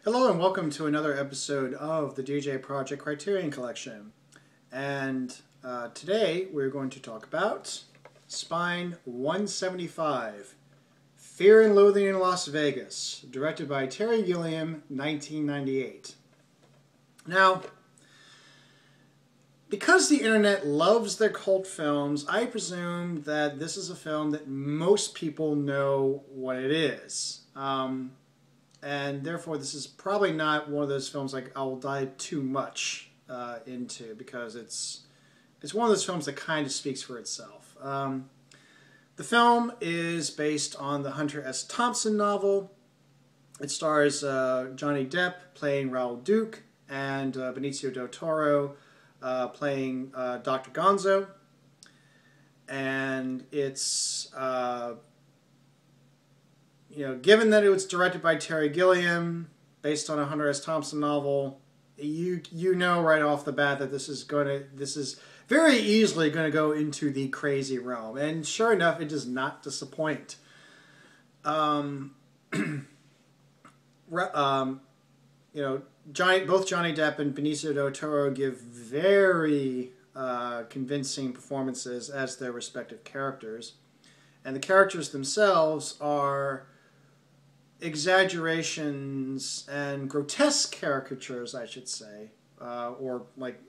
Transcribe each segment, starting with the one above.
Hello and welcome to another episode of the djproject Criterion Collection. And today we're going to talk about Spine 175, Fear and Loathing in Las Vegas, directed by Terry Gilliam, 1998. Now, because the internet loves their cult films, I presume that this is a film that most people know what it is. And therefore, this is probably not one of those films like I'll dive too much into, because it's one of those films that kind of speaks for itself. The film is based on the Hunter S. Thompson novel. It stars Johnny Depp playing Raoul Duke and Benicio del Toro playing Dr. Gonzo. And it's given that it was directed by Terry Gilliam, based on a Hunter S. Thompson novel, you know right off the bat that this is very easily going to go into the crazy realm, and sure enough, it does not disappoint. Both Johnny Depp and Benicio del Toro give very convincing performances as their respective characters, and the characters themselves are exaggerations and grotesque caricatures, I should say, or like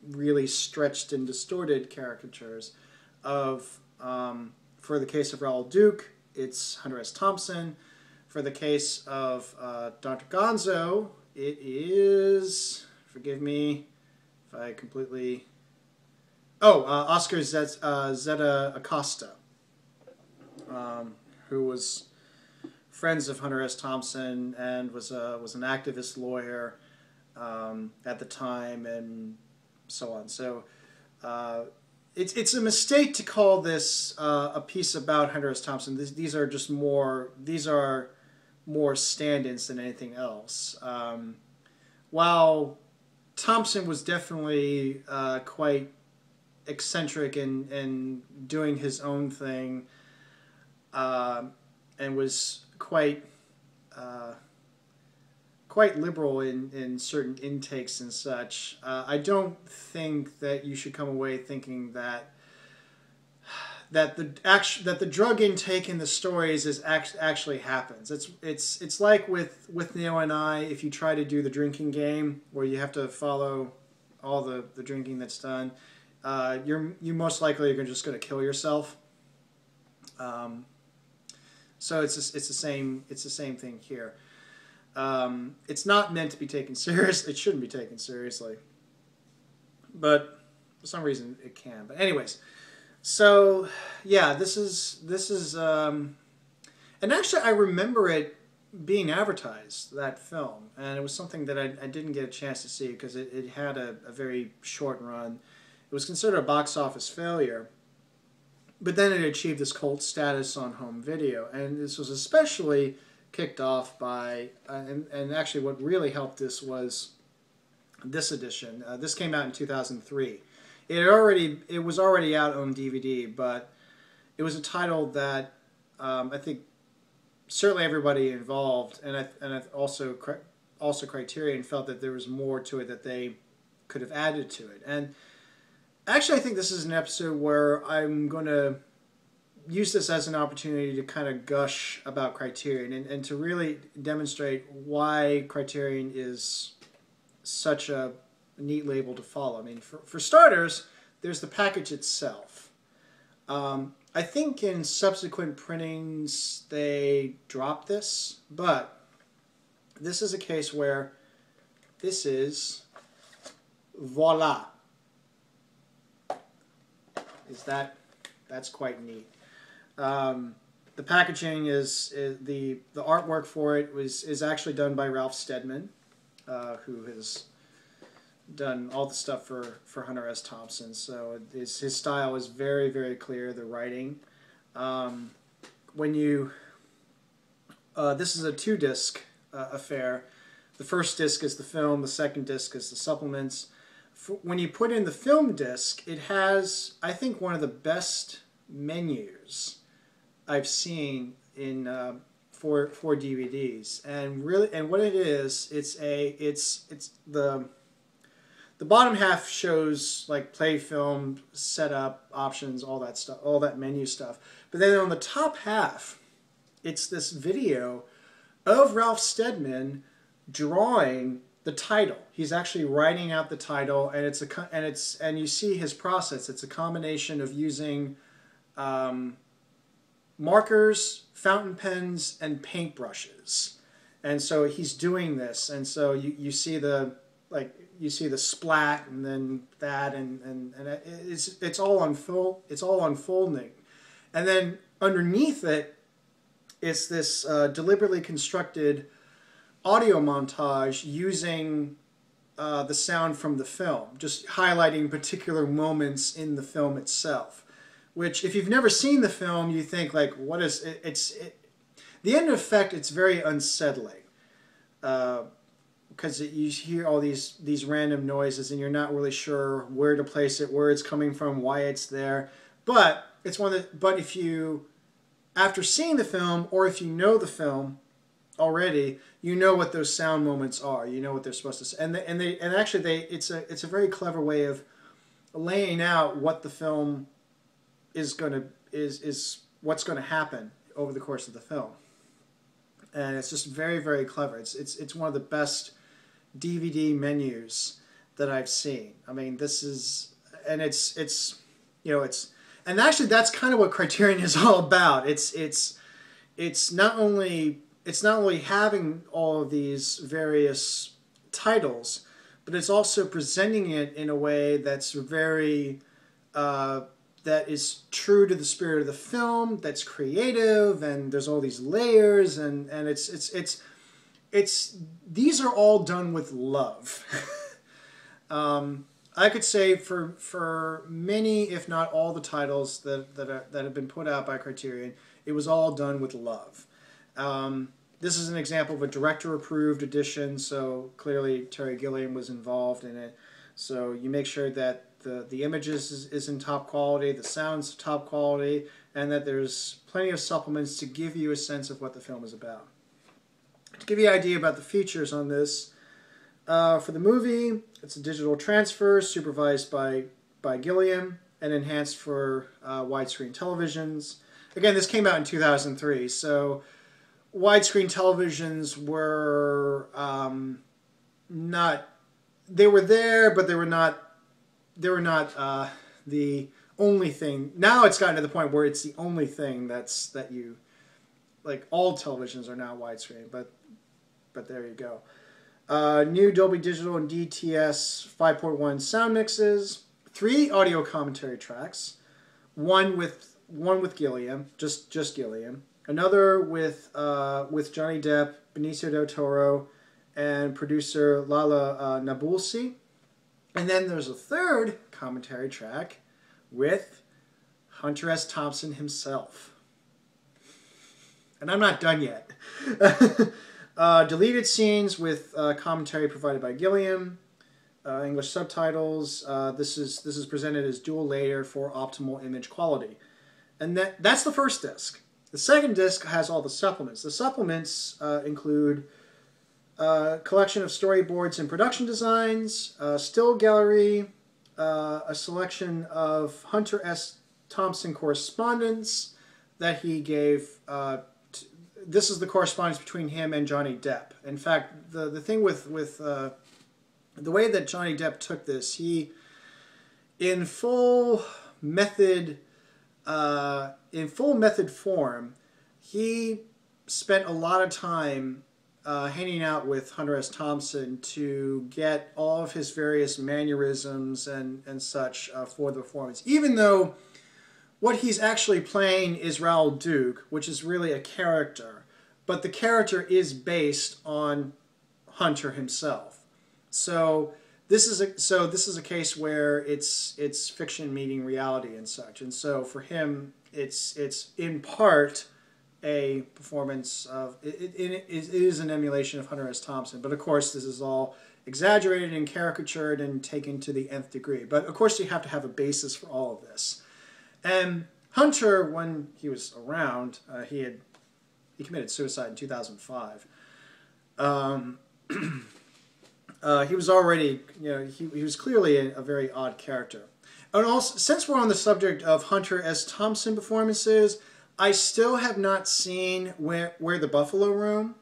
really stretched and distorted caricatures of, for the case of Raoul Duke, it's Hunter S. Thompson. For the case of Dr. Gonzo, it is, forgive me if I completely, Oscar Zeta Acosta, who was friends of Hunter S. Thompson and was an activist lawyer at the time, and so on. So it's a mistake to call this a piece about Hunter S. Thompson. These are more stand-ins than anything else. While Thompson was definitely quite eccentric and doing his own thing, and was quite liberal in certain intakes and such, I don't think that you should come away thinking that the drug intake in the stories actually happens. It's like with Neo and I, if you try to do the drinking game where you have to follow all the drinking that's done, you most likely are just going to kill yourself. So it's the same thing here. It's not meant to be taken seriously. It shouldn't be taken seriously, but for some reason it can. But anyways, so yeah, this is and actually I remember it being advertised, that film, and it was something that I didn't get a chance to see because it had a very short run. It was considered a box office failure. But then it achieved this cult status on home video, and this was especially kicked off by, and actually what really helped this was this edition. This came out in 2003. It was already out on DVD, but it was a title that I think certainly everybody involved, and also Criterion felt that there was more to it that they could have added to it. And actually, I think this is an episode where I'm going to use this as an opportunity to kind of gush about Criterion and to really demonstrate why Criterion is such a neat label to follow. I mean, for starters, there's the package itself. I think in subsequent printings they dropped this, but this is a case where this is voila. That's quite neat. The packaging is the artwork for it is actually done by Ralph Steadman, who has done all the stuff for Hunter S. Thompson. So his style is very, very clear. The writing, this is a 2-disc affair. The first disc is the film. The second disc is the supplements. When you put in the film disc, it has, I think, one of the best menus I've seen in for DVDs, and really, and what it is, it's the bottom half shows like play, film, setup, options, all that stuff, all that menu stuff. But then on the top half, it's this video of Ralph Steadman drawing the title. He's actually writing out the title, and and you see his process. It's a combination of using markers, fountain pens, and paintbrushes. And so he's doing this, and so you see the splat, and then that, and it's all unfolding, and then underneath it, it's this deliberately constructed audio montage using the sound from the film, just highlighting particular moments in the film itself. Which, if you've never seen the film, you think like, what is it? The end effect, it's very unsettling. Because you hear all these random noises and you're not really sure where to place it, where it's coming from, why it's there. But it's but if you, after seeing the film, or if you know the film already, you know what those sound moments are. You know what they're supposed to say. And it's a very clever way of laying out what the film is what's going to happen over the course of the film. And it's just very, very clever. It's one of the best DVD menus that I've seen. I mean, this is, and it's and actually that's kind of what Criterion is all about. It's not only having all of these various titles, but it's also presenting it in a way that's very that is true to the spirit of the film, that's creative, and there's all these layers, and these are all done with love. I could say for many, if not all, the titles that have been put out by Criterion, it was all done with love. This is an example of a director-approved edition, so clearly Terry Gilliam was involved in it. So you make sure that the images is in top quality, the sound's top quality, and that there's plenty of supplements to give you a sense of what the film is about. To give you an idea about the features on this, for the movie, it's a digital transfer supervised by Gilliam and enhanced for widescreen televisions. Again, this came out in 2003, so widescreen televisions were not... They were there, but they were not the only thing. Now it's gotten to the point where it's the only thing that you, like, all televisions are now widescreen, but there you go. New Dolby Digital and DTS 5.1 sound mixes, 3 audio commentary tracks, one with Gilliam, just Gilliam, another with Johnny Depp, Benicio del Toro, and producer Lala Nabulsi. And then there's a third commentary track with Hunter S. Thompson himself. And I'm not done yet. Deleted scenes with commentary provided by Gilliam. English subtitles. This is presented as dual layer for optimal image quality. And that's the first disc. The second disc has all the supplements. The supplements include a collection of storyboards and production designs, still gallery, a selection of Hunter S. Thompson correspondence that he gave. This is the correspondence between him and Johnny Depp. In fact, the thing with the way that Johnny Depp took this, he, in full method form, he spent a lot of time hanging out with Hunter S. Thompson to get all of his various mannerisms and such for the performance. Even though what he's actually playing is Raoul Duke, which is really a character, but the character is based on Hunter himself. So this is a case where it's fiction meeting reality and such. And so for him, it's in part a performance of, it is an emulation of Hunter S. Thompson, but of course this is all exaggerated and caricatured and taken to the nth degree. But of course you have to have a basis for all of this. And Hunter, when he was around, he he committed suicide in 2005. He was already, he was clearly a very odd character. And also, since we're on the subject of Hunter S. Thompson performances, I still have not seen Where the Buffalo Room,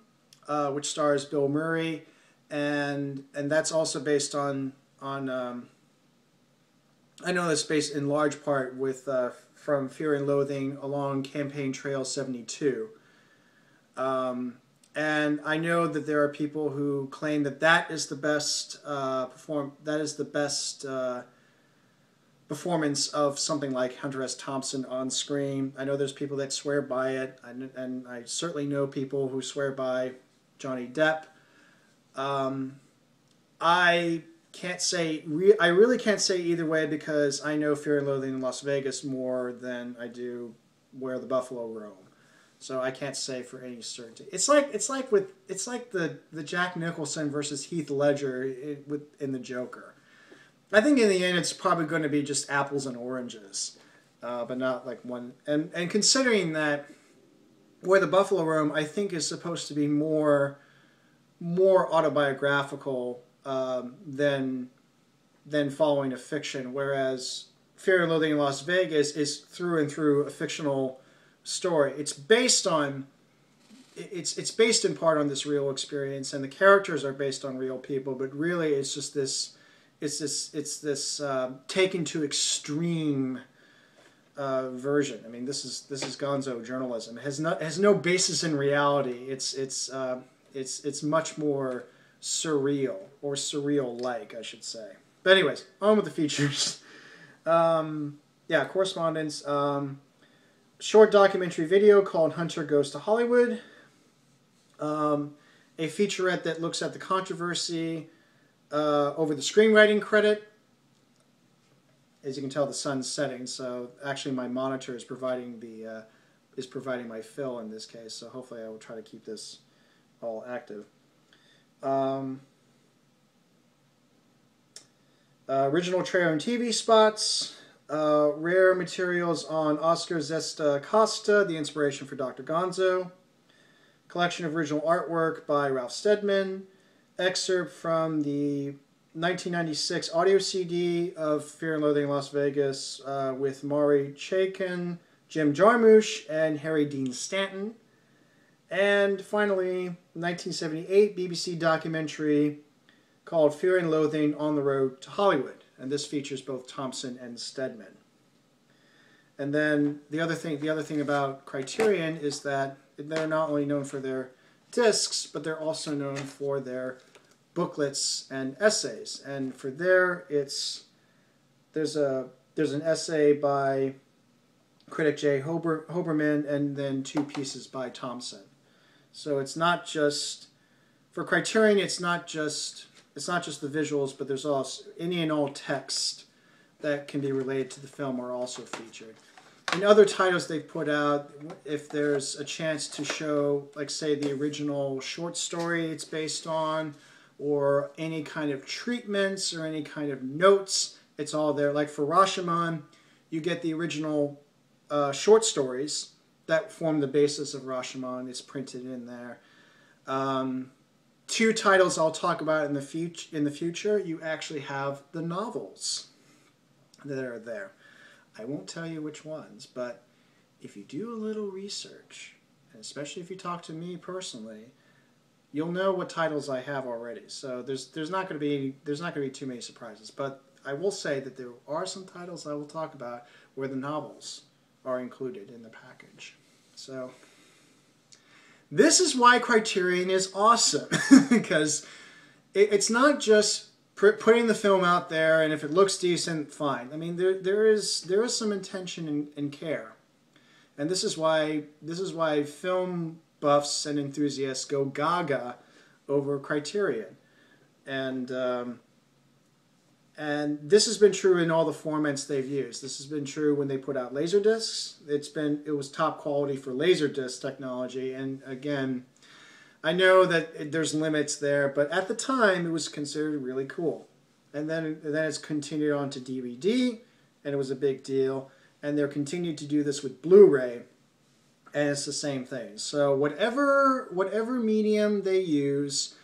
which stars Bill Murray, and that's also based on I know that's based in large part with from Fear and Loathing along Campaign Trail 72. And I know that there are people who claim that is the best performance of something like Hunter S. Thompson on screen. I know there's people that swear by it, and I certainly know people who swear by Johnny Depp. I can't say. I really can't say either way because I know Fear and Loathing in Las Vegas more than I do Where the Buffalo Roam. So I can't say for any certainty. It's like the Jack Nicholson versus Heath Ledger in the Joker. I think in the end it's probably going to be just apples and oranges, but not like one. And considering that Where the Buffalo Roam I think is supposed to be more autobiographical than following a fiction, whereas Fear and Loathing in Las Vegas is through and through a fictional story. It's based in part on this real experience, and the characters are based on real people. But really, it's just this taken to extreme version. I mean, this is Gonzo journalism. It has no basis in reality. It's much more surreal, or surreal-like, I should say. But anyways, on with the features. Yeah, correspondence. Short documentary video called Hunter Goes to Hollywood. A featurette that looks at the controversy over the screenwriting credit. As you can tell, the sun's setting, so actually my monitor is providing my fill in this case. So hopefully I will try to keep this all active. Original trailer and TV spots. Rare materials on Oscar Zesta Costa, the inspiration for Dr. Gonzo. Collection of original artwork by Ralph Steadman. Excerpt from the 1996 audio CD of Fear and Loathing in Las Vegas with Maury Chaykin, Jim Jarmusch, and Harry Dean Stanton. And finally, 1978 BBC documentary called Fear and Loathing on the Road to Hollywood. And this features both Thompson and Steadman. And then the other thing about Criterion is that they're not only known for their discs, but they're also known for their booklets and essays. And for there's an essay by critic Jay Hoberman, and then 2 pieces by Thompson. So it's not just for Criterion. It's not just the visuals, but there's also any and all text that can be related to the film are also featured. In other titles they've put out, if there's a chance to show, like say the original short story it's based on, or any kind of treatments or any kind of notes, it's all there. Like for Rashomon, you get the original short stories that form the basis of Rashomon. It's printed in there. 2 titles I'll talk about in the future, you actually have the novels that are there. I won't tell you which ones, but if you do a little research, and especially if you talk to me personally, you'll know what titles I have already. So there's not going to be too many surprises. But I will say that there are some titles I will talk about where the novels are included in the package. So this is why Criterion is awesome, because it's not just putting the film out there, and if it looks decent, fine. I mean, there is some intention and care, and this is why film buffs and enthusiasts go gaga over Criterion, and this has been true in all the formats they've used. This has been true when they put out Laserdiscs. It was top quality for Laserdisc technology, and again, I know that there's limits there, but at the time it was considered really cool. And then it's continued on to DVD, and it was a big deal. And they're continued to do this with Blu-ray. and it's the same thing. So whatever medium they use,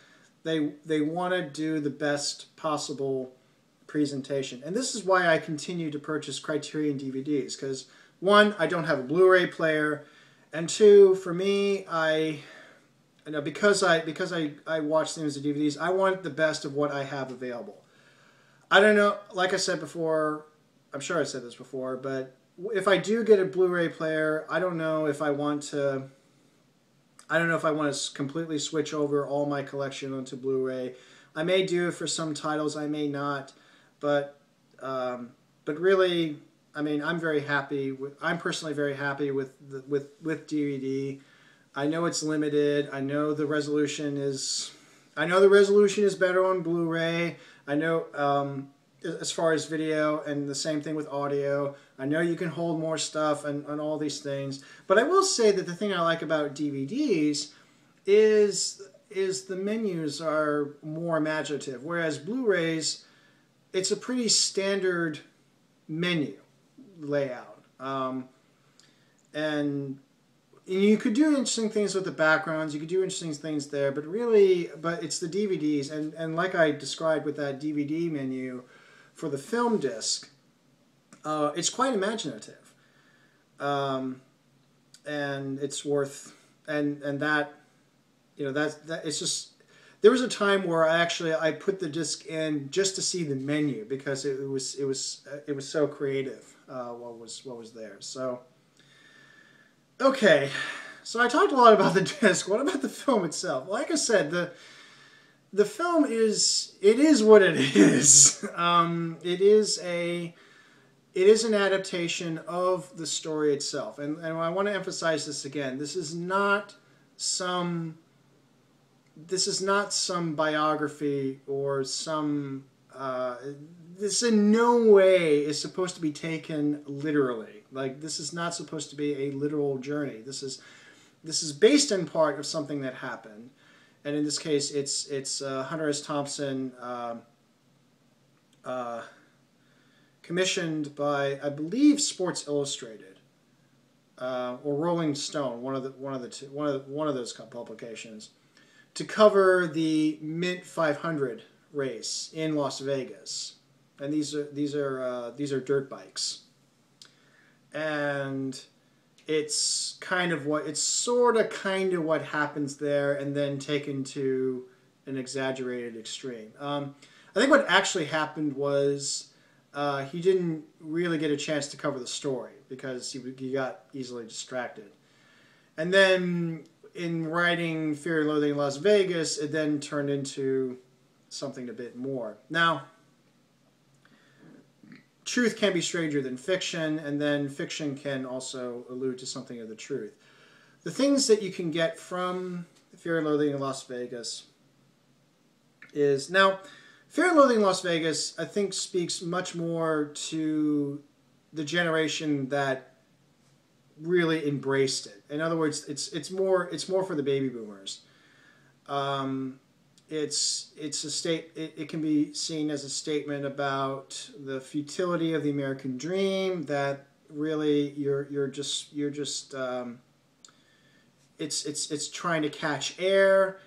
they want to do the best possible presentation. And this is why I continue to purchase Criterion DVDs, because one, I don't have a Blu-ray player, and two, for me, because I watch things as DVDs, I want the best of what I have available. I don't know, like I said before, I'm sure I said this before, but if I do get a Blu-ray player, I don't know if I want to completely switch over all my collection onto Blu-ray. I may do it for some titles, I may not, but really, I mean, I'm personally very happy with DVD. I know it's limited. I know the resolution is better on Blu-ray. I know as far as video, and the same thing with audio. I know you can hold more stuff and all these things. But I will say that the thing I like about DVDs is the menus are more imaginative, whereas Blu-rays, it's a pretty standard menu layout. And you could do interesting things with the backgrounds, you could do interesting things there, but it's the DVDs, and like I described with that DVD menu for the film disc, it's quite imaginative. And it's worth, and that, it's just, there was a time where I put the disc in just to see the menu, because it was so creative, what was there. So okay, so I talked a lot about the disc. What about the film itself? Like I said, the film is what it is. It is an adaptation of the story itself, and I want to emphasize this again. This is not some biography or some. This in no way is supposed to be taken literally. Like, this is not supposed to be a literal journey. This is based in part of something that happened, and in this case, it's Hunter S. Thompson, commissioned by, I believe, Sports Illustrated or Rolling Stone, one of those publications, to cover the Mint 500 race in Las Vegas, and these are dirt bikes, and it's sort of what happens there, and then taken to an exaggerated extreme. I think what actually happened was he didn't really get a chance to cover the story because he got easily distracted, and then in writing Fear and Loathing in Las Vegas, it then turned into something a bit more. Now, truth can be stranger than fiction, and then fiction can also allude to something of the truth. The things that you can get from Fear and Loathing in Las Vegas is... Now, Fear and Loathing in Las Vegas, I think, speaks much more to the generation that really embraced it. In other words, it's more for the baby boomers. It can be seen as a statement about the futility of the American dream, that really it's trying to catch air,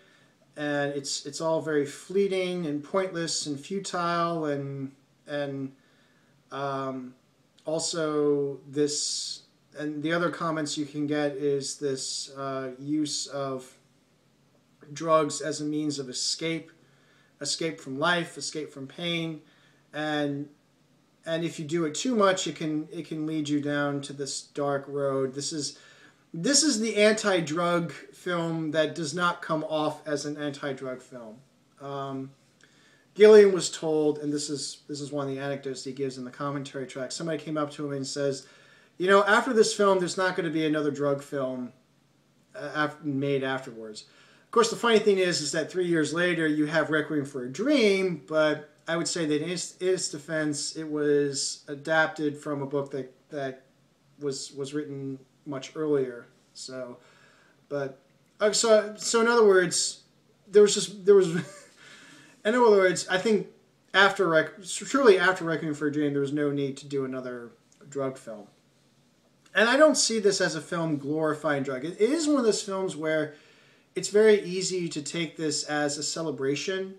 and it's all very fleeting and pointless and futile, and also this, and the other comments you can get is this use of drugs as a means of escape from life, escape from pain, and if you do it too much, it can lead you down to this dark road. This is the anti-drug film that does not come off as an anti-drug film. Gilliam was told, and this is one of the anecdotes he gives in the commentary track. Somebody came up to him and says, after this film, there's not going to be another drug film made afterwards. Of course, the funny thing is that 3 years later, you have Requiem for a Dream, but I would say that in its defense, it was adapted from a book that was written much earlier. So in other words, in other words, I think truly after Requiem for a Dream, there was no need to do another drug film. And I don't see this as a film glorifying drug. It is one of those films where it's very easy to take this as a celebration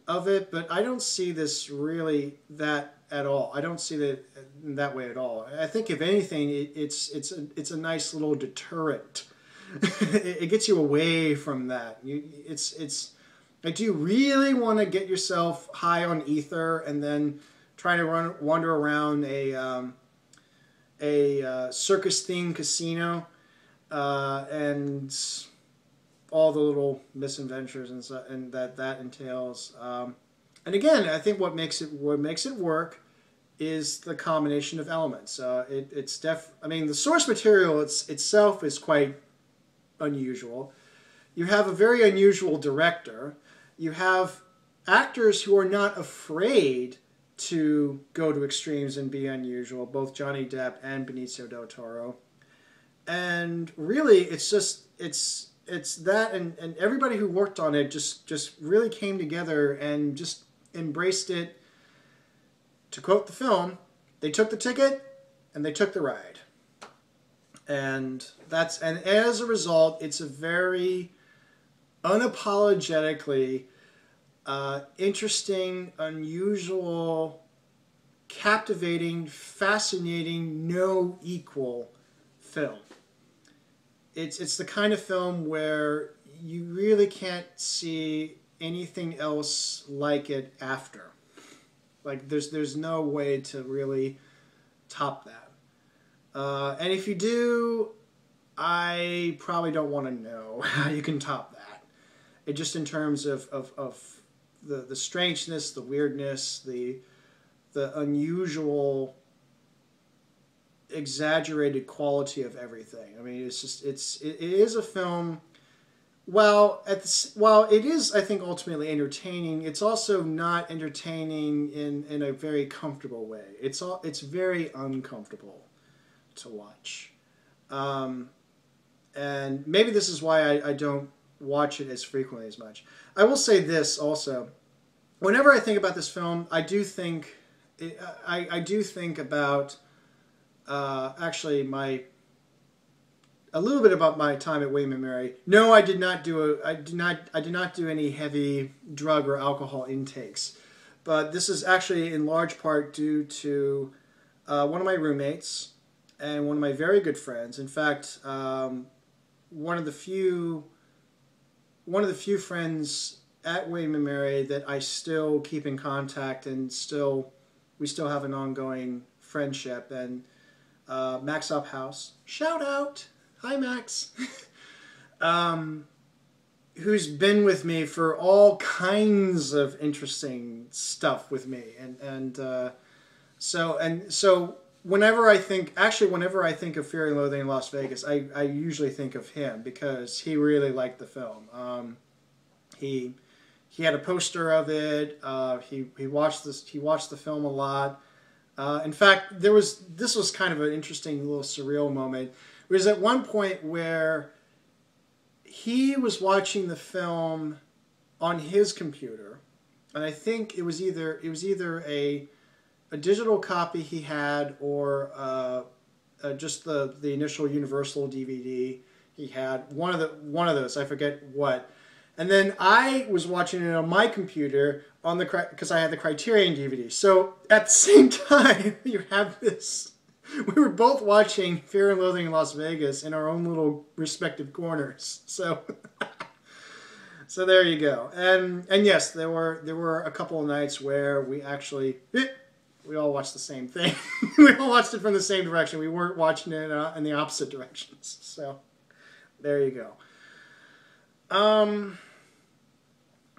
of it, but I don't see this really that at all. I don't see that in that way at all. I think if anything, it's a nice little deterrent. It gets you away from that. It's like, do you really want to get yourself high on ether and then try to wander around a circus-themed casino and all the little misadventures and that entails. And again, I think what makes it work is the combination of elements. I mean, the source material itself is quite unusual. You have a very unusual director. You have actors who are not afraid to go to extremes and be unusual, both Johnny Depp and Benicio del Toro. And really, it's that, and everybody who worked on it just really came together and just embraced it. To quote the film, they took the ticket and they took the ride. And as a result, it's a very unapologetically interesting, unusual, captivating, fascinating, no equal film. It's the kind of film where you really can't see anything else like it after. Like there's no way to really top that. And if you do, I probably don't want to know how you can top that. It just in terms of the strangeness, the weirdness, the unusual, exaggerated quality of everything. I mean, it is a film. While it is, I think, ultimately entertaining, it's also not entertaining in a very comfortable way. It's very uncomfortable to watch, and maybe this is why I don't watch it as frequently as much. I will say this also: whenever I think about this film, I do think about actually a little bit about my time at William & Mary. No, I did not do any heavy drug or alcohol intakes, but this is actually in large part due to one of my roommates and one of my very good friends. In fact, one of the few friends at William & Mary that I still keep in contact and we still have an ongoing friendship. And Max Uphouse, shout out, hi Max, who's been with me for all kinds of interesting stuff with me, and so whenever I think of Fear and Loathing in Las Vegas, I usually think of him because he really liked the film. He had a poster of it. He watched the film a lot. In fact, this was kind of an interesting little surreal moment. It was at one point where he was watching the film on his computer, and I think it was either a digital copy he had or just the initial Universal DVD he had. One of those, I forget what. And then I was watching it on my computer because I had the Criterion DVD. So at the same time, you have this. We were both watching Fear and Loathing in Las Vegas in our own little respective corners. So, so there you go. And yes, there were a couple of nights where we all watched the same thing. We all watched it from the same direction. We weren't watching it in the opposite directions. So there you go.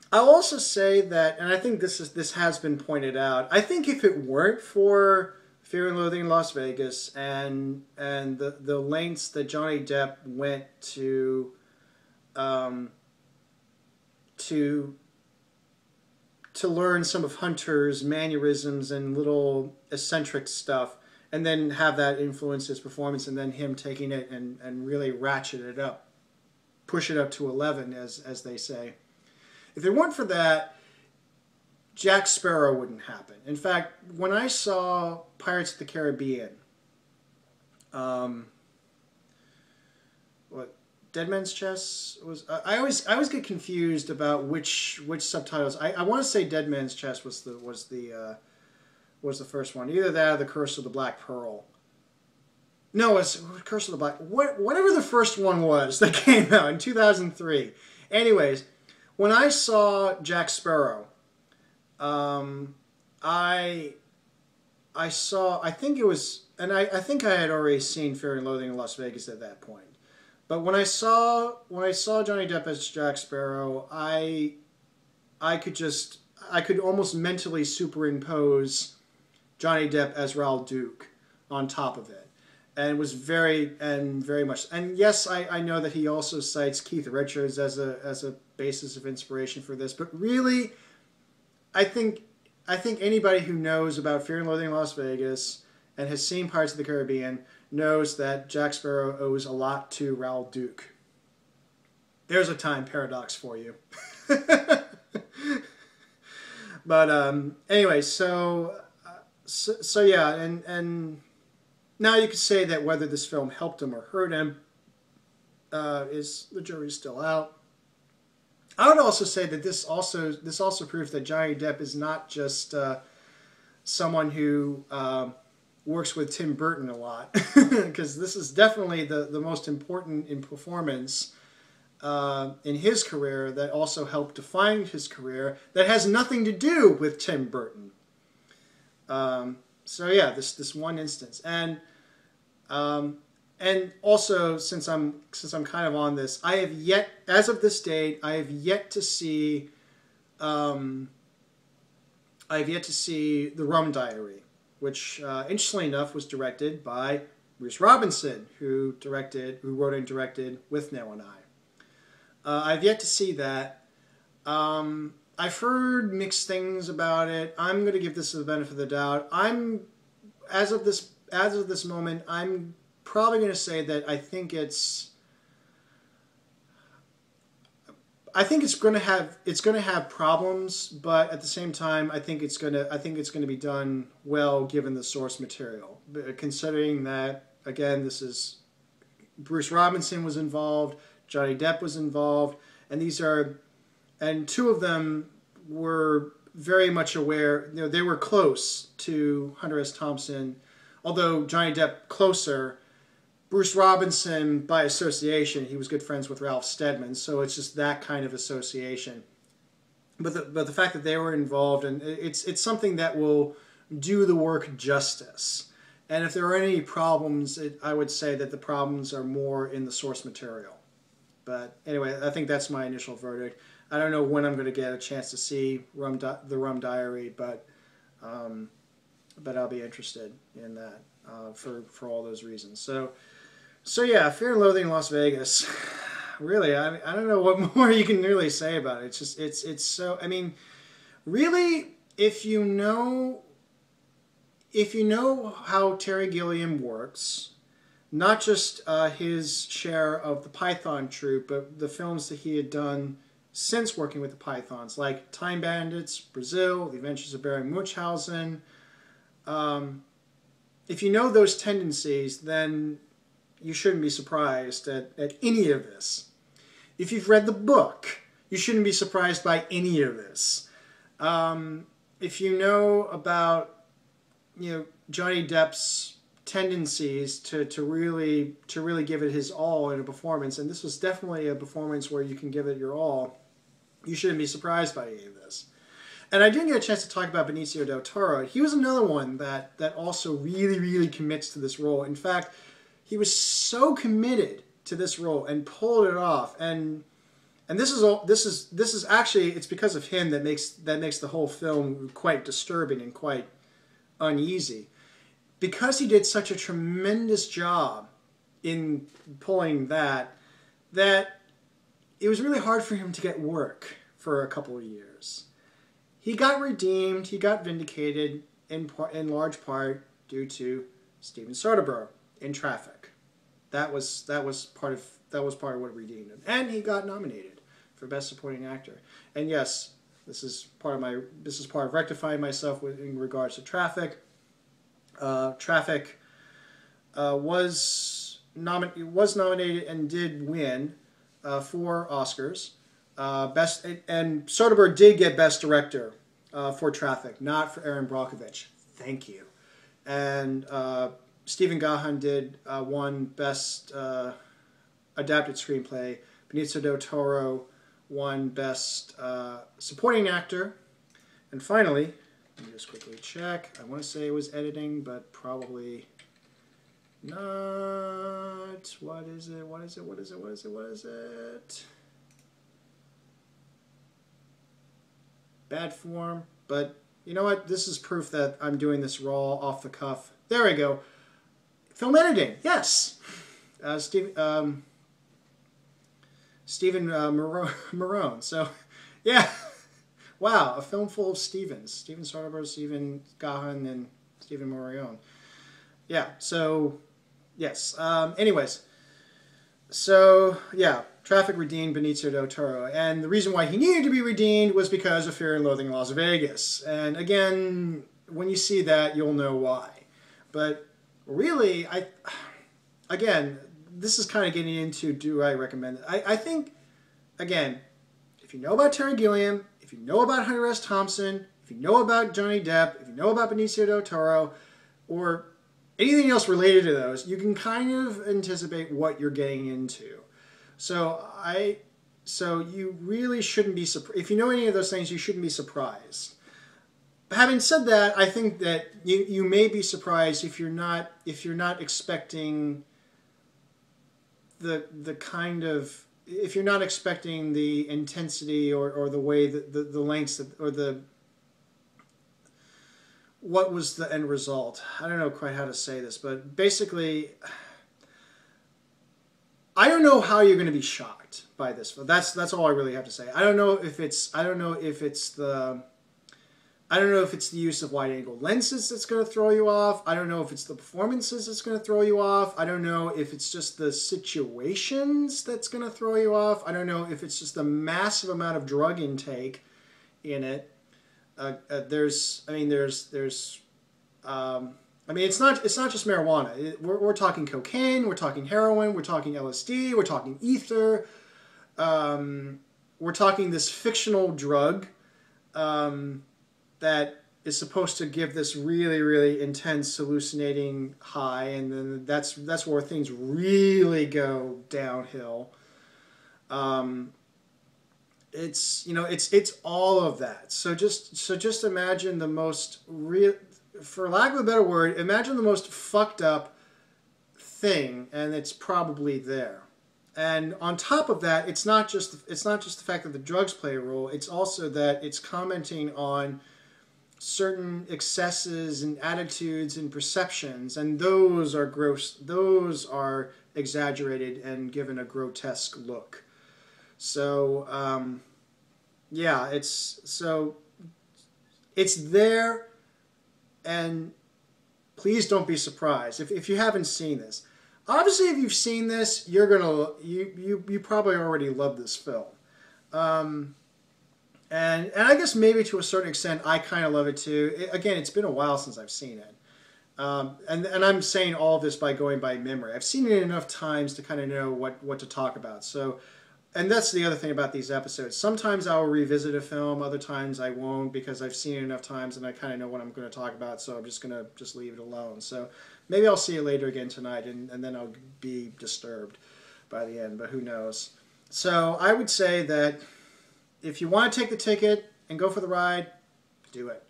I'll also say that, and I think this has been pointed out, I think if it weren't for Fear and Loathing in Las Vegas and the lengths that Johnny Depp went to learn some of Hunter's mannerisms and little eccentric stuff, and then have that influence his performance, and then him taking it and really ratchet it up, push it up to 11, as they say. If it weren't for that, Jack Sparrow wouldn't happen. In fact, when I saw Pirates of the Caribbean, what Dead Man's Chest was. I always get confused about which subtitles. I want to say Dead Man's Chest was the first one. Either that or The Curse of the Black Pearl. No, it's Curse of the Black. Whatever the first one was that came out in 2003. Anyways, when I saw Jack Sparrow, I think it was, and I think I had already seen Fear and Loathing in Las Vegas at that point. But when I saw Johnny Depp as Jack Sparrow, I could almost mentally superimpose Johnny Depp as Raoul Duke on top of it. And it was very much. And yes, I know that he also cites Keith Richards as a basis of inspiration for this. But really, I think anybody who knows about Fear and Loathing in Las Vegas and has seen Pirates of the Caribbean knows that Jack Sparrow owes a lot to Raoul Duke. There's a time paradox for you. But anyway, so yeah, and now you could say that whether this film helped him or hurt him, the jury's still out. I would also say that this also proves that Johnny Depp is not just someone who works with Tim Burton a lot, because this is definitely the most important in performance in his career that also helped define his career that has nothing to do with Tim Burton. So yeah, this one instance, and also since I'm kind of on this, I have yet, as of this date, I have yet to see The Rum Diary, which interestingly enough was directed by Bruce Robinson, who wrote and directed With Now and I. I've yet to see that. I've heard mixed things about it. I'm going to give this the benefit of the doubt. As of this moment, I'm probably going to say that I think it's going to have problems, but at the same time, I think it's going to be done well given the source material. Considering that, again, this is Bruce Robinson was involved, Johnny Depp was involved, and two of them were very much aware. You know, they were close to Hunter S. Thompson, although Johnny Depp closer. Bruce Robinson, by association, he was good friends with Ralph Steadman, so it's just that kind of association. But the fact that they were involved, and it's something that will do the work justice. And if there are any problems, I would say that the problems are more in the source material. But anyway, I think that's my initial verdict. I don't know when I'm going to get a chance to see The Rum Diary, but I'll be interested in that for all those reasons. So yeah, Fear and Loathing in Las Vegas. Really, I don't know what more you can really say about it. It's just it's so. I mean, really, if you know how Terry Gilliam works, not just his share of the Python troupe, but the films that he had done since working with the Pythons, like Time Bandits, Brazil, The Adventures of Baron Munchausen. If you know those tendencies, then you shouldn't be surprised at any of this. If you've read the book, you shouldn't be surprised by any of this. If you know about Johnny Depp's tendencies to really give it his all in a performance, and this was definitely a performance where you can give it your all, you shouldn't be surprised by any of this. And I didn't get a chance to talk about Benicio del Toro. He was another one that also really commits to this role. In fact, he was so committed to this role and pulled it off. And this is actually, it's because of him that makes the whole film quite disturbing and quite uneasy. Because he did such a tremendous job in pulling that it was really hard for him to get work for a couple of years. He got redeemed, he got vindicated in large part due to Steven Soderbergh in Traffic. That was part of what redeemed him, and he got nominated for Best Supporting Actor. And yes, this is part of rectifying myself in regards to Traffic. Traffic was was nominated and did win 4 Oscars. And Soderbergh did get Best Director for Traffic, not for Aaron Brockovich. Thank you. And Stephen Gahan did won Best Adapted Screenplay. Benicio del Toro won Best Supporting Actor. And finally, let me just quickly check. I want to say it was editing, but probably not. What is it? What is it? What is it? What is it? What is it? Bad form. But you know what? This is proof that I'm doing this raw, off the cuff. There we go. Film editing. Yes. Stephen Marone. So, yeah. Wow, a film full of Stevens. Steven Soderbergh, Stephen Gahan, and Stephen Marone. Yeah, so, yes. Anyways, so, yeah, Traffic redeemed Benicio del Toro. And the reason why he needed to be redeemed was because of Fear and Loathing in Las Vegas. And again, when you see that, you'll know why. But really, again, this is kind of getting into, do I recommend it? I think, again, if you know about Terry Gilliam, if you know about Hunter S. Thompson, if you know about Johnny Depp, if you know about Benicio del Toro, or anything else related to those, you can kind of anticipate what you're getting into. So you really shouldn't be surprised. If you know any of those things, you shouldn't be surprised. Having said that, I think that you may be surprised if you're not expecting the kind of, if you're not expecting the intensity or the way that the lengths that, or the, what was the end result. I don't know quite how to say this, but basically, I don't know how you're going to be shocked by this. That's all I really have to say. I don't know if it's the use of wide-angle lenses that's going to throw you off. I don't know if it's the performances that's going to throw you off. I don't know if it's just the situations that's going to throw you off. I don't know if it's just the massive amount of drug intake in it. It's not just marijuana. We're talking cocaine. We're talking heroin. We're talking LSD. We're talking ether. We're talking this fictional drug. That is supposed to give this really, really intense hallucinating high, and then that's where things really go downhill. It's all of that. So just imagine the most real, for lack of a better word, imagine the most fucked up thing, and it's probably there. And on top of that, it's not just the fact that the drugs play a role. It's also that it's commenting on certain excesses and attitudes and perceptions, and those are gross. Those are exaggerated and given a grotesque look. So, yeah, it's there, and please don't be surprised if you haven't seen this. Obviously, if you've seen this, you probably already love this film. And I guess maybe to a certain extent, I kind of love it too. Again, it's been a while since I've seen it. And I'm saying all of this by going by memory. I've seen it enough times to kind of know what to talk about. So, and that's the other thing about these episodes. Sometimes I'll revisit a film, other times I won't, because I've seen it enough times and I kind of know what I'm going to talk about, so I'm just going to leave it alone. So maybe I'll see it later again tonight, and then I'll be disturbed by the end, but who knows. So I would say that if you want to take the ticket and go for the ride, do it.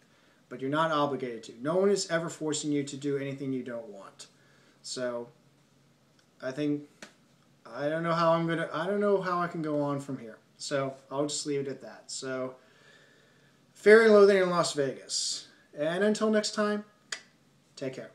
But you're not obligated to. No one is ever forcing you to do anything you don't want. So I don't know how I can go on from here. So I'll just leave it at that. So Fear and Loathing in Las Vegas. And until next time, take care.